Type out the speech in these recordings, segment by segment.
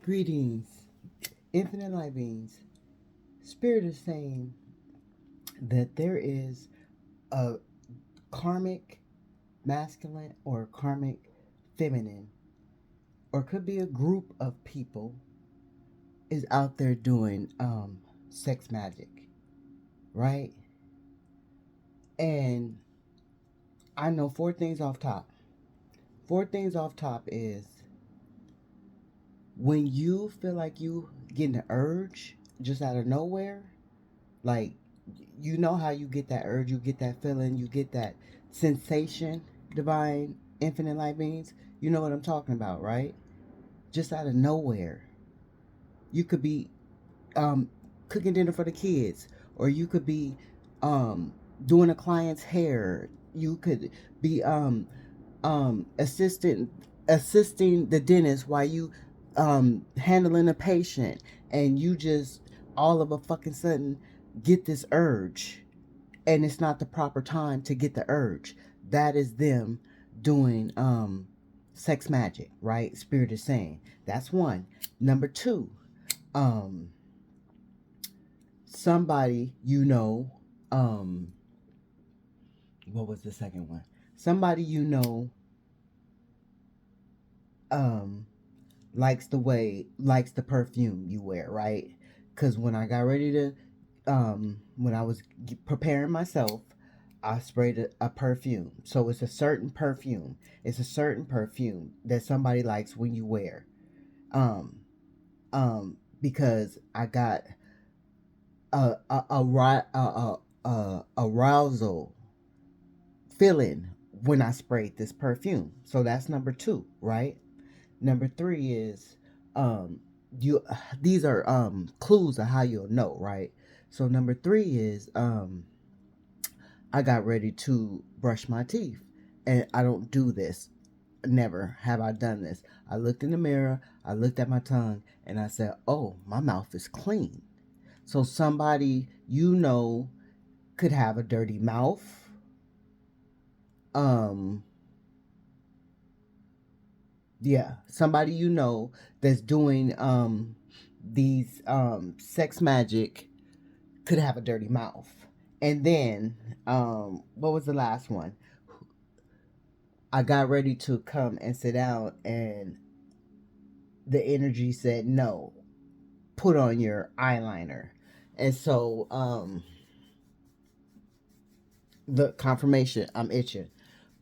Greetings, infinite light beings. Spirit is saying that there is a karmic masculine or karmic feminine, or could be a group of people is out there doing sex magic, right? And I know four things off top. Four things off top is when you feel like you getting an urge just out of nowhere, like you know how you get that urge, you get that feeling, you get that sensation, divine infinite light beings. You know what I'm talking about, right? Just out of nowhere. You could be um, cooking dinner for the kids, or you could be um, doing a client's hair. You could be assisting the dentist while you handling a patient, and you just all of a fucking sudden get this urge, and it's not the proper time to get the urge. That is them doing sex magic, right? Spirit is saying that's one. Number two, um somebody um what was the second one? Somebody um likes the perfume you wear, right? Because when I got ready to when I was preparing myself, I sprayed a perfume. So it's a certain perfume. It's a certain perfume that somebody likes when you wear. Um because I got a arousal feeling when I sprayed this perfume. So that's number two, right? Number three is you these are clues of how you'll know, right? So number three is I got ready to brush my teeth. And I don't do this. Never have I done this. I looked in the mirror, I looked at my tongue, and I said, "Oh, my mouth is clean." So somebody could have a dirty mouth. Um yeah, somebody that's doing these sex magic could have a dirty mouth. And then what was the last one? I got ready to come and sit down, and the energy said no, put on your eyeliner. And so the confirmation, I'm itching.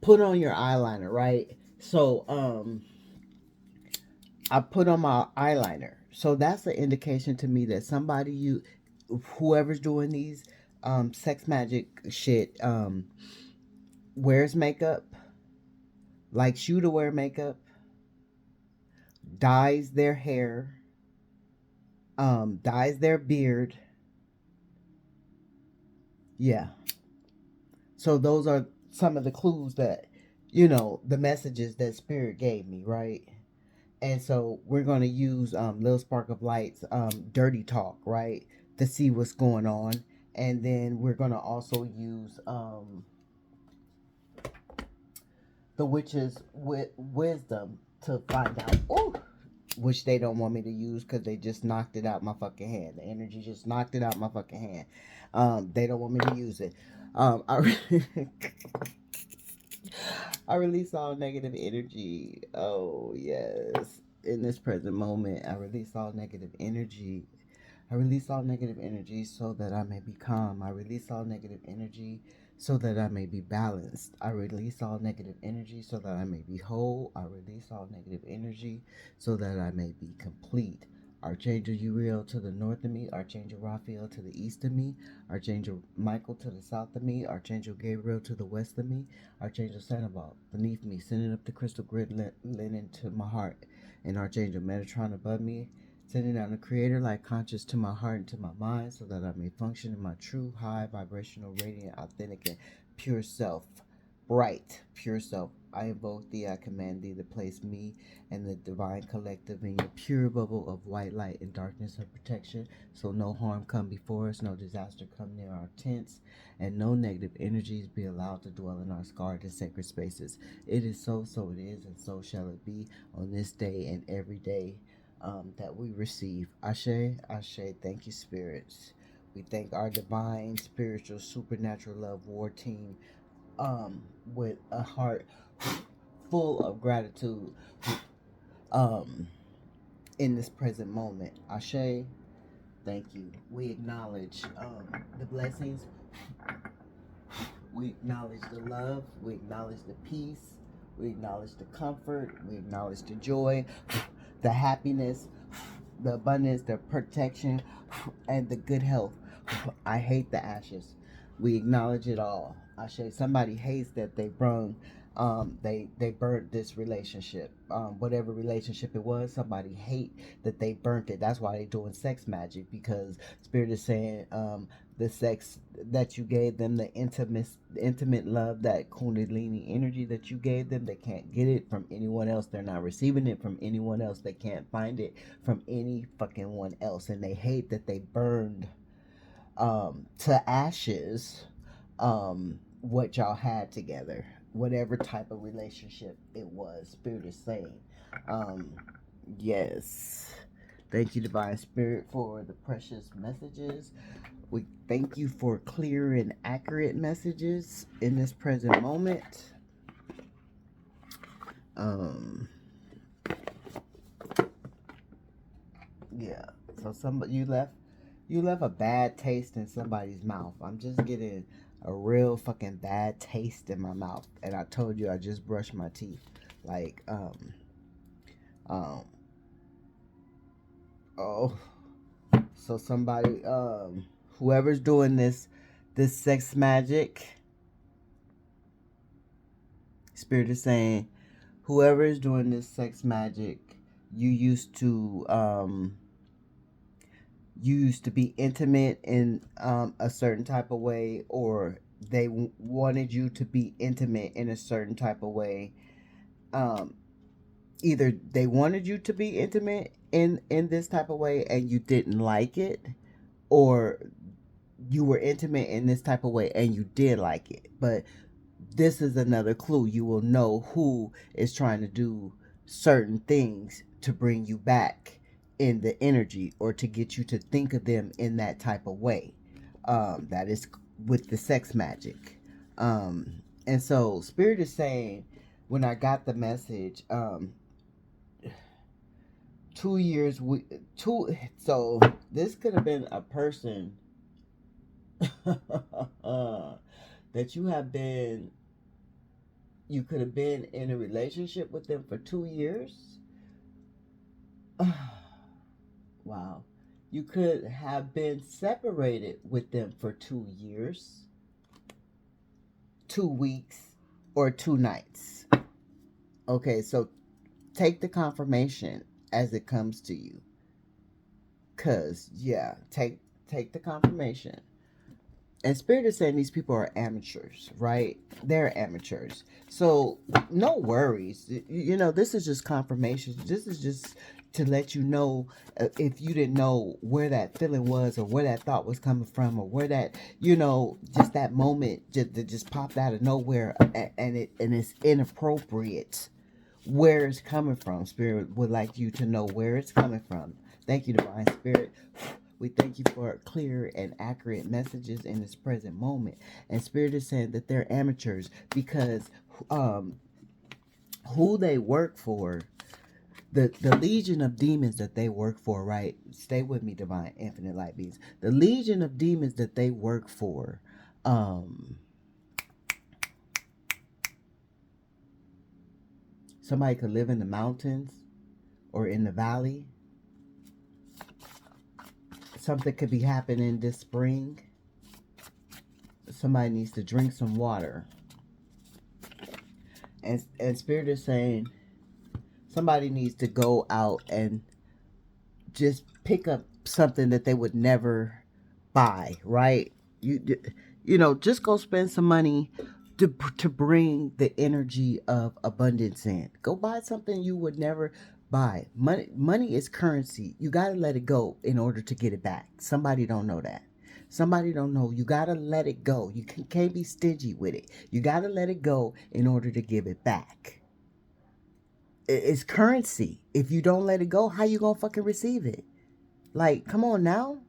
Put on your eyeliner, right? So I put on my eyeliner. So that's an indication to me that whoever's doing these sex magic shit, wears makeup, likes you to wear makeup, dyes their hair, dyes their beard. Yeah. So those are some of the clues that, the messages that Spirit gave me, right? And so we're going to use Little Spark of Light's Dirty Talk, right? To see what's going on. And then we're going to also use the witch's wisdom to find out. Oh, which they don't want me to use because they just knocked it out my fucking hand. The energy just knocked it out my fucking hand. They don't want me to use it. I, I release all negative energy. Oh, yes. In this present moment, I release all negative energy. I release all negative energy so that I may be calm. I release all negative energy so that I may be balanced. I release all negative energy so that I may be whole. I release all negative energy so that I may be complete. Archangel Uriel to the north of me, Archangel Raphael to the east of me, Archangel Michael to the south of me, Archangel Gabriel to the west of me, Archangel Sandoval beneath me, sending up the crystal grid linen to my heart, and Archangel Metatron above me, sending down the creator light conscious to my heart and to my mind so that I may function in my true, high, vibrational, radiant, authentic, and pure self. Bright, pure self. I invoke thee, I command thee to place me and the divine collective in your pure bubble of white light and darkness of protection, so no harm come before us, no disaster come near our tents, and no negative energies be allowed to dwell in our scarred and sacred spaces. It is so, so it is, and so shall it be on this day and every day that we receive. Ashe, Ashe. Thank you, spirits. We thank our divine, spiritual, supernatural love war team, with a heart full of gratitude, um, in this present moment. Ashe, thank you. We acknowledge the blessings. We acknowledge the love. We acknowledge the peace. We acknowledge the comfort. We acknowledge the joy, the happiness, the abundance, the protection, and the good health. I hate the ashes. We acknowledge it all. I say somebody hates that they brung, they burnt this relationship, whatever relationship it was. Somebody hate that they burnt it. That's why they doing sex magic, because spirit is saying, the sex that you gave them, the intimate love, that kundalini energy that you gave them, they can't get it from anyone else. They're not receiving it from anyone else. They can't find it from any fucking one else, and they hate that they burned, to ashes, what y'all had together, whatever type of relationship it was. Spirit is saying, um, yes. Thank you, Divine Spirit, for the precious messages. We thank you for clear and accurate messages in this present moment. Um, yeah. So you left a bad taste in somebody's mouth. I'm just getting a real fucking bad taste in my mouth, and I told you I just brushed my teeth. Like, um, oh, so somebody, whoever's doing this sex magic, spirit is saying, whoever is doing this sex magic, you used to, be intimate in, a certain type of way, or they wanted you to be intimate in a certain type of way. um, Either they wanted you to be intimate in this type of way and you didn't like it, or you were intimate in this type of way and you did like it. But this is another clue. You will know who is trying to do certain things to bring you back in the energy, or to get you to think of them in that type of way. That is with the sex magic. And so spirit is saying, when I got the message, 2 years, two, so this could have been a person that you could have been in a relationship with them for 2 years. Wow. You could have been separated with them for 2 years, 2 weeks, or 2 nights. Okay, so take the confirmation as it comes to you. Cause yeah, take the confirmation. And spirit is saying these people are amateurs, right? They're amateurs. So no worries. This is just confirmation. This is just to let you know, if you didn't know where that feeling was, or where that thought was coming from, or where that, just that moment just popped out of nowhere, and it's inappropriate where it's coming from. Spirit would like you to know where it's coming from. Thank you, Divine Spirit. We thank you for clear and accurate messages in this present moment. And Spirit is saying that they're amateurs, because who they work for, the legion of demons that they work for, right? Stay with me, Divine Infinite Light Beings. The legion of demons that they work for, somebody could live in the mountains or in the valley. Something could be happening this spring. Somebody needs to drink some water. And Spirit is saying somebody needs to go out and just pick up something that they would never buy, right? Just go spend some money to bring the energy of abundance in. Go buy something you would never buy. Money is currency. You got to let it go in order to get it back. Somebody don't know that. Somebody don't know. You got to let it go. You can't be stingy with it. You got to let it go in order to give it back. It's currency. If you don't let it go, how you gonna fucking receive it? Like, come on now.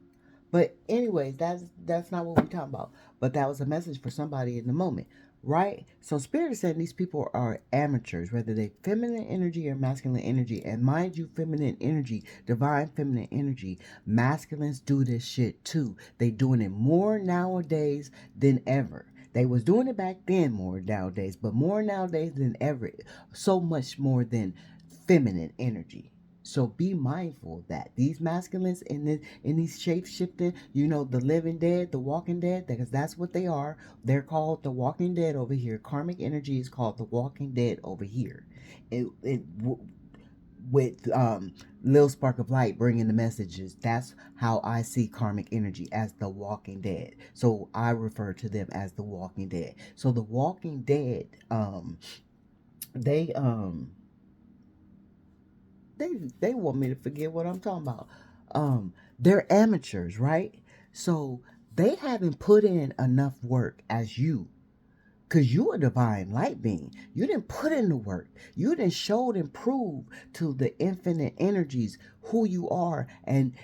But anyways, that's not what we're talking about. But that was a message for somebody in the moment, right? So Spirit is saying these people are amateurs, whether they feminine energy or masculine energy. And mind you, feminine energy, divine feminine energy, masculines do this shit too. They doing it more nowadays than ever. They was doing it back then more nowadays, but more nowadays than ever. So much more than feminine energy. So be mindful of that these masculines in these shape shifting, the living dead, the walking dead, because that's what they are. They're called the walking dead over here. Karmic energy is called the walking dead over here. With Lil Spark of Light bringing the messages. That's how I see karmic energy, as the walking dead. So I refer to them as the walking dead. So the walking dead, they they they want me to forget what I'm talking about. They're amateurs, right? So they haven't put in enough work as you, because you a divine light being. You didn't put in the work. You didn't show and prove to the infinite energies who you are and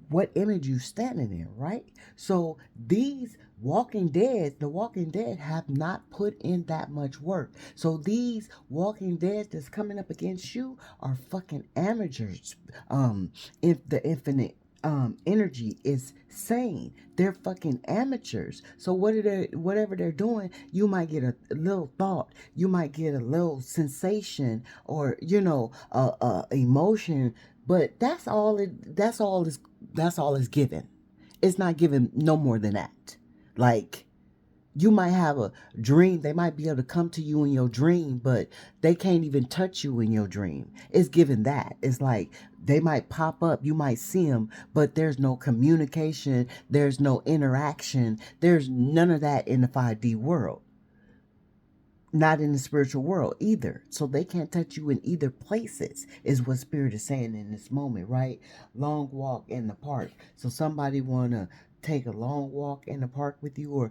what image you standing in, right? So these the walking dead have not put in that much work. So these walking dead that's coming up against you are fucking amateurs. If the infinite energy is sane, they're fucking amateurs. So whatever they're doing, you might get a little thought, you might get a little sensation, or emotion, but that's all is given. It's not given no more than that. Like, you might have a dream. They might be able to come to you in your dream, but they can't even touch you in your dream. It's given that. It's like they might pop up, you might see them, but there's no communication, there's no interaction, there's none of that in the 5D world. Not in the spiritual world either. So they can't touch you in either places, is what Spirit is saying in this moment, right? Long walk in the park. So somebody wanna take a long walk in the park with you, or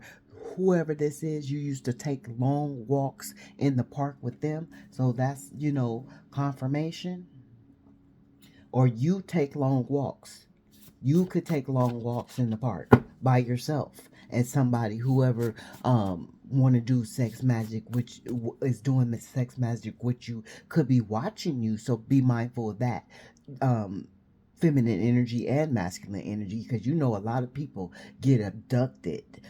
whoever this is, you used to take long walks in the park with them. So that's, confirmation. Or you take long walks. You could take long walks in the park by yourself, and somebody, whoever want to do sex magic, which is doing the sex magic, which you could be watching you. So be mindful of that. Feminine energy and masculine energy, because a lot of people get abducted,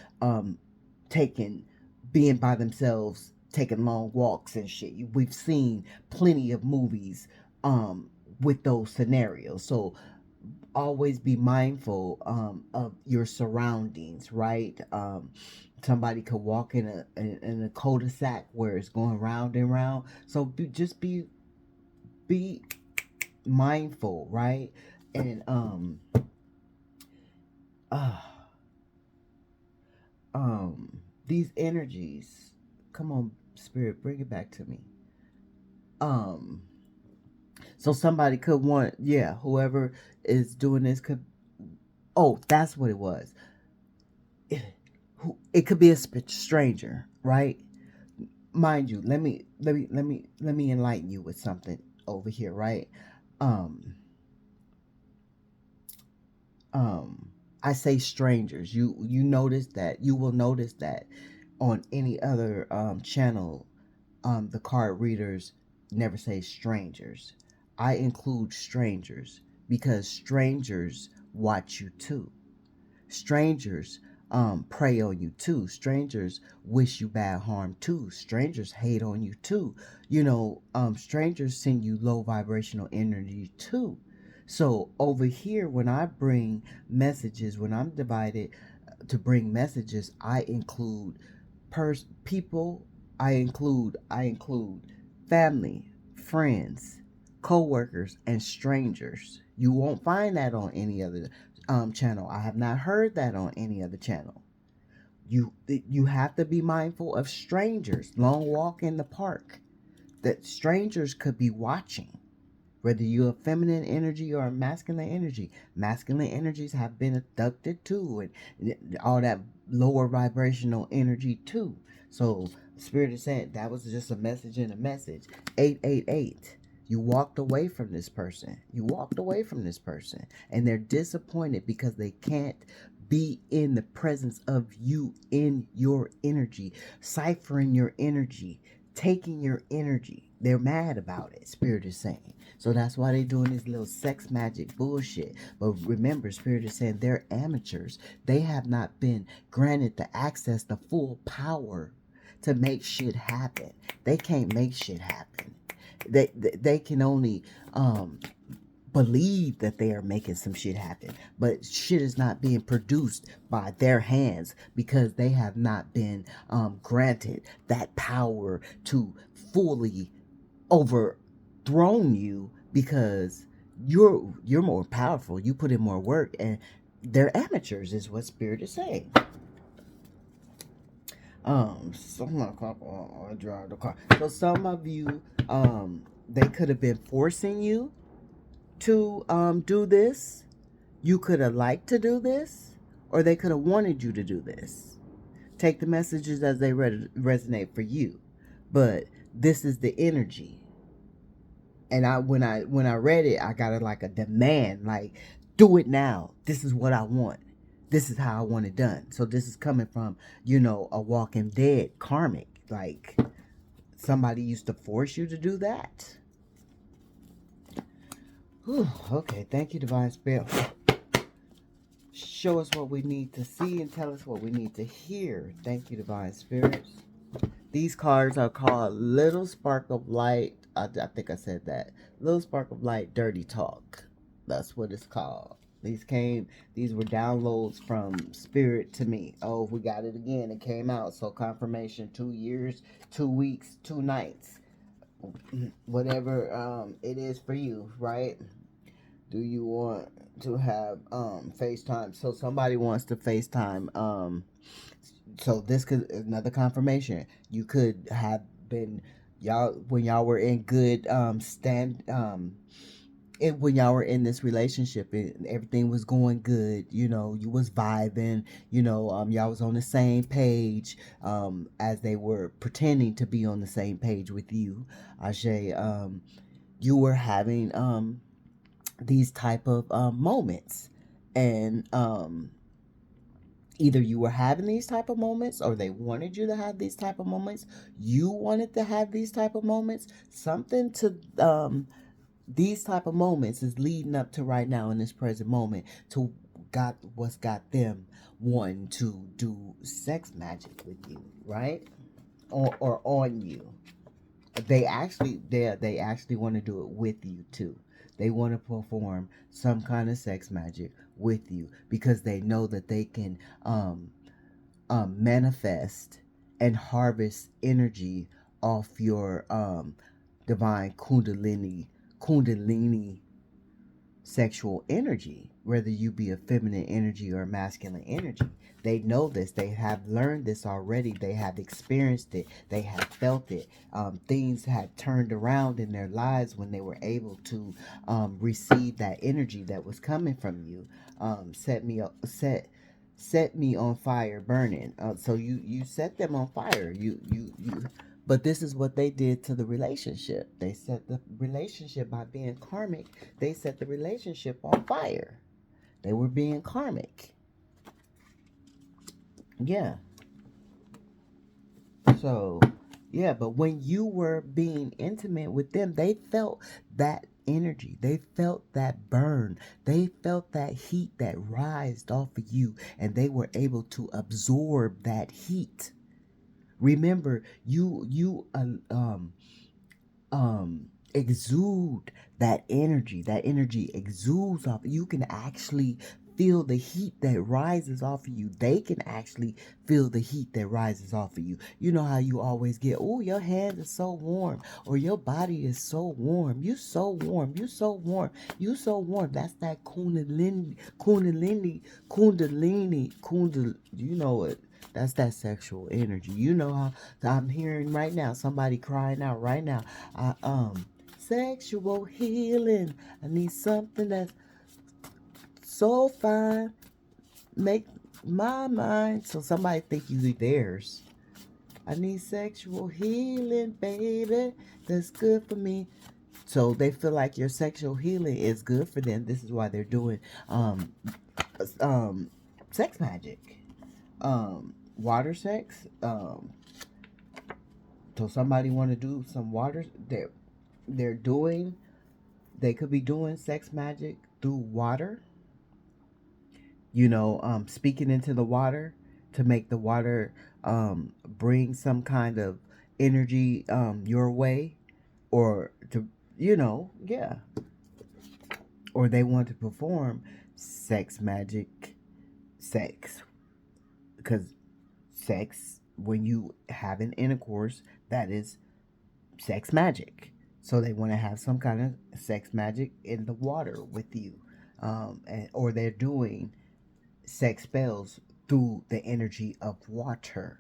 taking being by themselves, taking long walks and shit. We've seen plenty of movies with those scenarios. So always be mindful of your surroundings, right? Somebody could walk in a cul-de-sac where it's going round and round. So just be mindful, right? And uh, these energies, come on, Spirit, bring it back to me. Um, so somebody could want, yeah, whoever is doing this could. Oh, that's what it was. It could be a stranger, right? Mind you, let me enlighten you with something over here, right? Um, um, I say strangers. You will notice that on any other channel, the card readers never say strangers. I include strangers because strangers watch you too. Strangers prey on you too. Strangers wish you bad harm too. Strangers hate on you too. Strangers send you low vibrational energy too. So over here, when I bring messages, when I'm divided to bring messages, I include people. I include family, friends, co-workers, and strangers. You won't find that on any other channel. I have not heard that on any other channel. You have to be mindful of strangers. Long walk in the park. That strangers could be watching. Whether you're a feminine energy or a masculine energy, masculine energies have been abducted too, and all that lower vibrational energy too. So Spirit is saying that was just a message in a message. 888. You walked away from this person. You walked away from this person. And they're disappointed because they can't be in the presence of you in your energy, ciphering your energy, taking your energy. They're mad about it, Spirit is saying. So that's why they're doing this little sex magic bullshit. But remember, Spirit is saying they're amateurs. They have not been granted the access, the full power to make shit happen. They can't make shit happen. They can only believe that they are making some shit happen, but shit is not being produced by their hands because they have not been granted that power to fully overthrown you, because you're more powerful. You put in more work, and they're amateurs, is what Spirit is saying. Some I drive the car. So some of you, they could have been forcing you to do this. You could have liked to do this, or they could have wanted you to do this. Take the messages as they resonate for you. But this is the energy. And when I read it, I got like a demand, like, do it now. This is what I want. This is how I want it done. So this is coming from, a Walking Dead karmic. Like, somebody used to force you to do that. Whew, okay, thank you, Divine Spirit. Show us what we need to see and tell us what we need to hear. Thank you, Divine Spirits. These cards are called Little Spark of Light. I think I said that. Little Spark of Light, Dirty Talk. That's what it's called. These were downloads from Spirit to me. Oh, we got it again. It came out. So confirmation, 2 years, 2 weeks, 2 nights. Whatever it is for you, right? Do you want to have FaceTime? So somebody wants to FaceTime. So this could another confirmation. You could have been when y'all were in good when y'all were in this relationship and everything was going good, you was vibing, y'all was on the same page, as they were pretending to be on the same page with you, Ashe. You were having these type of moments, and either you were having these type of moments, or they wanted you to have these type of moments. You wanted to have these type of moments. Something to these type of moments is leading up to right now in this present moment to what's got them wanting to do sex magic with you, right? Or on you. They actually want to do it with you too. They want to perform some kind of sex magic with you because they know that they can manifest and harvest energy off your divine kundalini sexual energy, whether you be a feminine energy or a masculine energy. They know this. They have learned this already. They have experienced it. They have felt it. Things had turned around in their lives when they were able to receive that energy that was coming from you. Set me on fire, burning. So you set them on fire. You. But this is what they did to the relationship. They set the relationship by being karmic. They set the relationship on fire. They were being karmic. Yeah. So, yeah, but when you were being intimate with them, they felt that energy. They felt that burn. They felt that heat that rised off of you, and they were able to absorb that heat. Remember, you exude that energy. That energy exudes off. You can actually feel the heat that rises off of you. They can actually feel the heat that rises off of you. You know how you always get, oh, your hands are so warm, or your body is so warm. You so warm. You so warm. You so warm. That's that kundalini. You know it. That's that sexual energy. You know how I'm hearing right now somebody crying out right now. Sexual healing. I need something that's so fine. Make my mind. So somebody think you theirs. I need sexual healing, baby. That's good for me. So they feel like your sexual healing is good for them. This is why they're doing um sex magic, water sex. So somebody want to do some water, they're doing, they could be doing sex magic through water, speaking into the water to make the water bring some kind of energy your way, or to, yeah, or they want to perform sex magic, sex, because sex, when you have an intercourse, that is sex magic. So they want to have some kind of sex magic in the water with you, or they're doing sex spells through the energy of water.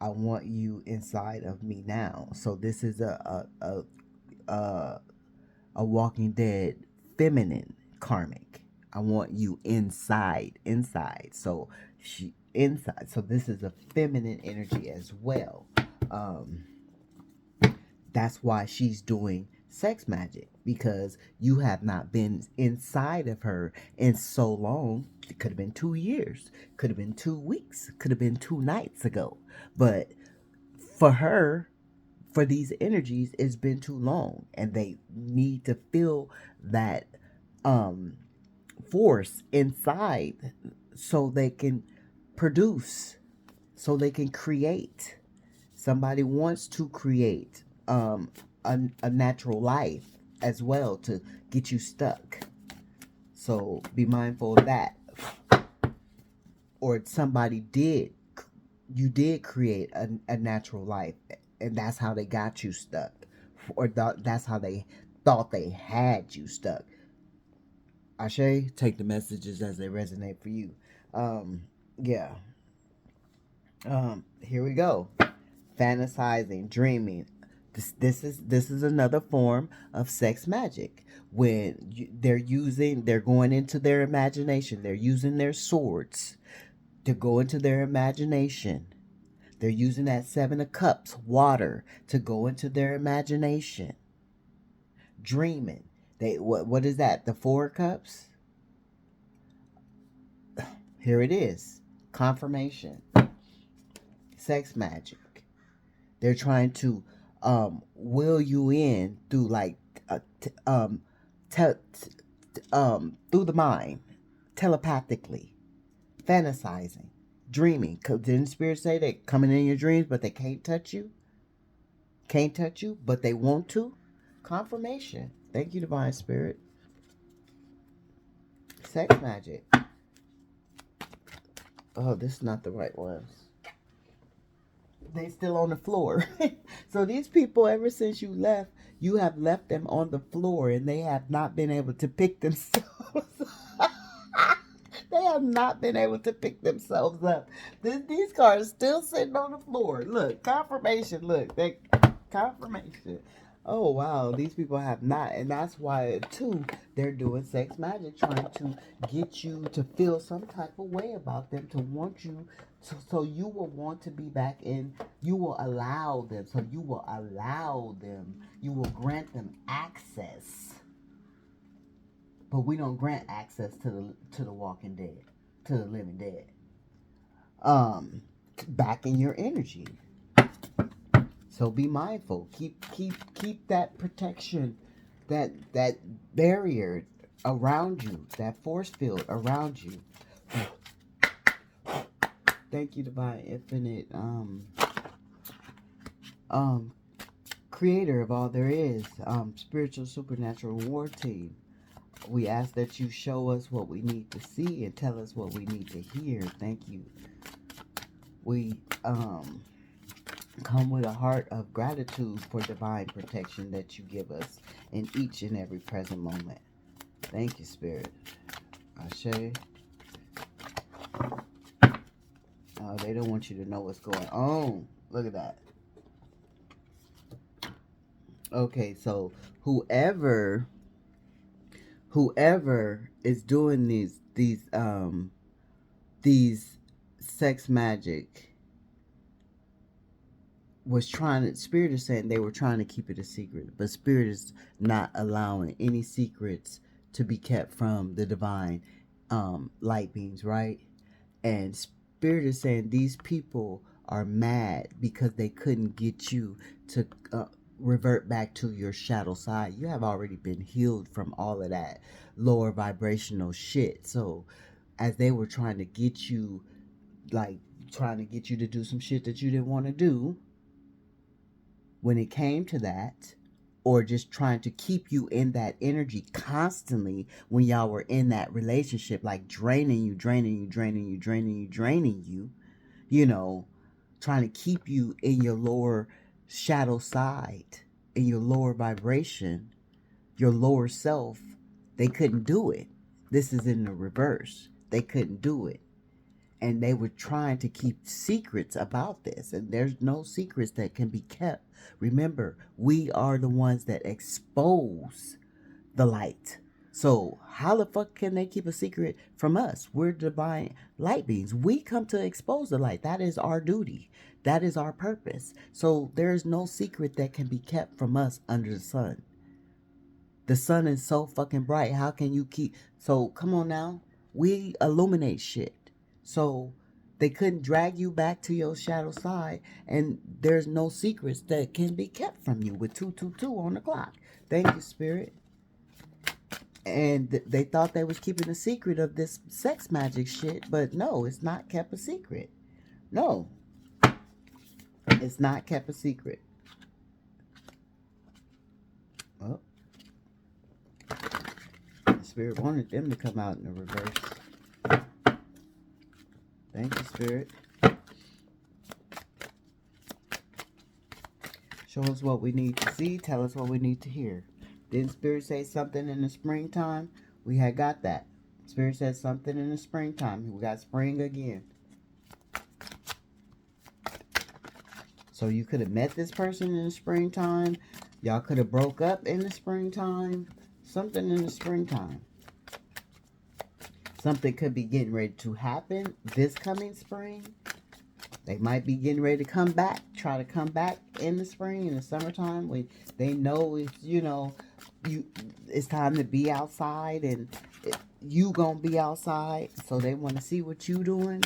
I want you inside of me now. So this is a Walking Dead feminine karmic. I want you inside. So she inside. So this is a feminine energy as well. Um, that's why she's doing sex magic, because you have not been inside of her in so long. It could have been 2 years, could have been 2 weeks, could have been 2 nights ago. But for her, for these energies, it's been too long, and they need to feel that um force inside, so they can produce, so they can create. Somebody wants to create a natural life as well, to get you stuck. So be mindful of that. Or somebody did, you did create a natural life, and that's how they got you stuck, or that's how they thought they had you stuck. Ashe, take the messages as they resonate for you. Yeah. Here we go. Fantasizing, dreaming. This is another form of sex magic. When they're going into their imagination. They're using their swords to go into their imagination. They're using that 7 of Cups, water, to go into their imagination. Dreaming. What is that? The 4 of Cups? Here it is. Confirmation. Sex magic. They're trying to will you in through, like, through the mind, telepathically, fantasizing, dreaming. Cause didn't Spirit say they coming in your dreams, but they can't touch you? Can't touch you, but they want to? Confirmation. Thank you, Divine Spirit. Sex magic. Oh, this is not the right ones. They still on the floor. So these people, ever since you left, you have left them on the floor, and they have not been able to pick themselves. They have not been able to pick themselves up. These cards still sitting on the floor. Look, confirmation. Look, they confirmation. Oh wow, these people have not, and that's why too they're doing sex magic, trying to get you to feel some type of way about them, to want you, so you will want to be back in. You will allow them. So you will allow them. You will grant them access. But we don't grant access to the Walking Dead, to the living dead. Back in your energy. So be mindful. Keep that protection, that barrier around you, that force field around you. Thank you, Divine Infinite, Creator of all there is, Spiritual Supernatural War Team. We ask that you show us what we need to see and tell us what we need to hear. Thank you. We come with a heart of gratitude for divine protection that you give us in each and every present moment. Thank you, Spirit. Ashe. Oh, they don't want you to know what's going on. Look at that. Okay, so whoever is doing these sex magic, was trying to, Spirit is saying they were trying to keep it a secret, but Spirit is not allowing any secrets to be kept from the divine light beings, right? And Spirit is saying these people are mad because they couldn't get you to revert back to your shadow side. You have already been healed from all of that lower vibrational shit. So as they were trying to get you, like trying to get you to do some shit that you didn't want to do, when it came to that, or just trying to keep you in that energy constantly when y'all were in that relationship, like draining you, you know, trying to keep you in your lower shadow side, in your lower vibration, your lower self. They couldn't do it. This is in the reverse. They couldn't do it. And they were trying to keep secrets about this. And there's no secrets that can be kept. Remember, we are the ones that expose the light. So how the fuck can they keep a secret from us? We're divine light beings. We come to expose the light. That is our duty. That is our purpose. So there is no secret that can be kept from us under the sun. The sun is so fucking bright. How can you keep? So come on now. We illuminate shit. So they couldn't drag you back to your shadow side, and there's no secrets that can be kept from you with 222 on the clock. Thank you, Spirit. And they thought they was keeping a secret of this sex magic shit, but no, it's not kept a secret. No, it's not kept a secret. Well, the Spirit wanted them to come out in the reverse. Thank you, Spirit. Show us what we need to see. Tell us what we need to hear. Didn't Spirit say something in the springtime? We had got that. Spirit said something in the springtime. We got spring again. So you could have met this person in the springtime. Y'all could have broke up in the springtime. Something in the springtime. Something could be getting ready to happen this coming spring. They might be getting ready to come back. Try to come back in the spring, in the summertime, when they know it's, it's time to be outside, and you gonna be outside. So they want to see what you doing.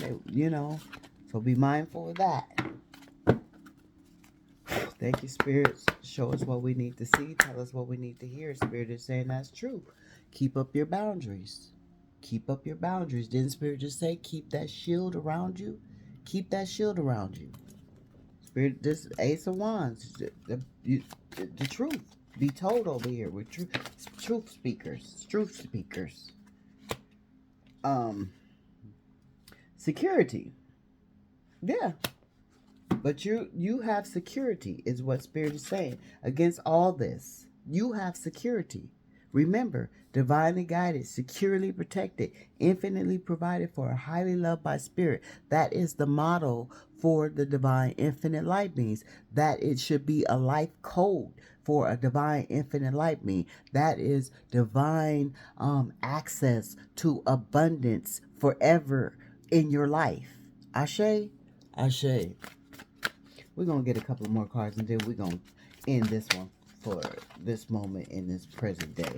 So be mindful of that. Thank you, Spirit. Show us what we need to see. Tell us what we need to hear. Spirit is saying that's true. Keep up your boundaries. Keep up your boundaries. Didn't Spirit just say keep that shield around you? Keep that shield around you. Spirit, this Ace of Wands, the truth be told over here. We're truth speakers. Truth speakers. Security. Yeah. But you have security, is what Spirit is saying. Against all this, you have security. Remember, divinely guided, securely protected, infinitely provided for, highly loved by Spirit. That is the motto for the divine infinite light beings. That it should be a life code for a divine infinite light being. That is divine access to abundance forever in your life. Ashe? Ashe. We're going to get a couple more cards, and then we're going to end this one for this moment in this present day.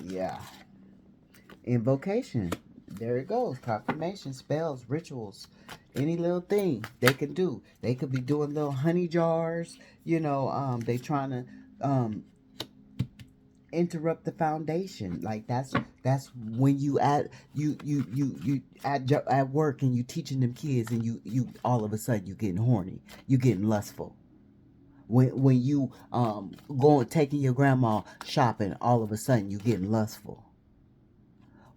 Yeah. Invocation. There it goes. Confirmation, spells, rituals, any little thing they can do. They could be doing little honey jars. They trying to interrupt the foundation. Like that's when you at at work, and you teaching them kids, and you all of a sudden you getting horny, you getting lustful. When you taking your grandma shopping, all of a sudden you getting lustful.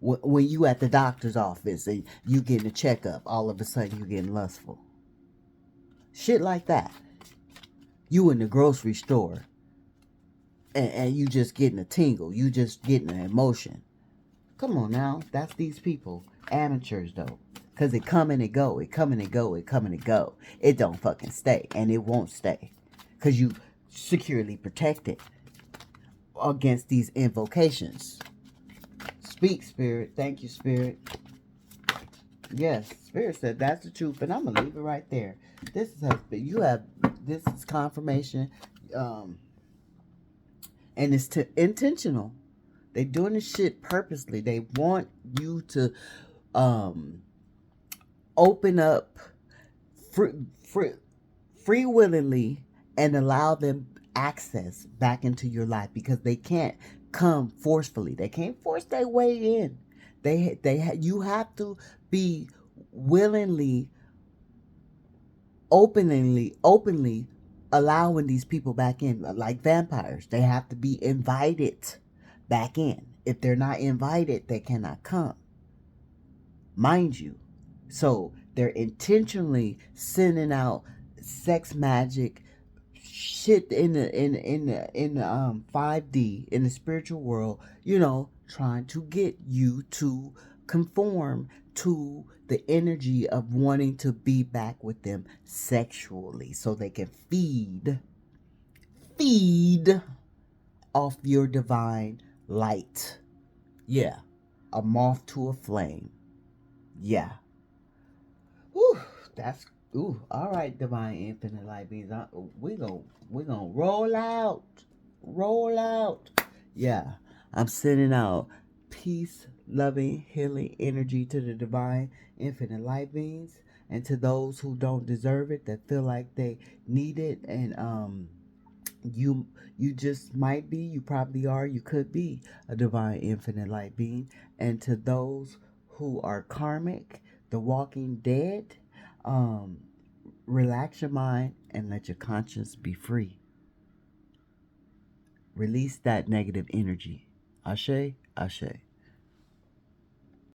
When you at the doctor's office and you getting a checkup, all of a sudden you getting lustful. Shit like that. You in the grocery store, and you just getting a tingle. You just getting an emotion. Come on now. That's these people. Amateurs, though. Because it come and it go. It come and it go. It come and it go. It don't fucking stay. And it won't stay. Because you securely protected against these invocations. Speak, Spirit. Thank you, Spirit. Yes, Spirit said that's the truth. And I'm going to leave it right there. You have this is confirmation, and it's intentional. They doing this shit purposely. They want you to um open up free, free, free willingly and allow them access back into your life, because they can't come forcefully. They can't force their way in. You have to be willingly, openly allowing these people back in, like vampires. They have to be invited back in. If they're not invited, they cannot come, mind you. So they're intentionally sending out sex magic shit in the 5D, in the spiritual world, trying to get you to conform to the energy of wanting to be back with them sexually, so they can feed off your divine light. Yeah. A moth to a flame. Yeah. Whew, that's all right, divine infinite light beings. We gonna roll out. Yeah, I'm sending out peace, loving, healing energy to the divine infinite light beings, and to those who don't deserve it, that feel like they need it, and you just might be, you probably are, you could be a divine infinite light being. And to those who are karmic, the walking dead, um relax your mind and let your conscience be free. Release that negative energy. Ashe, ashe.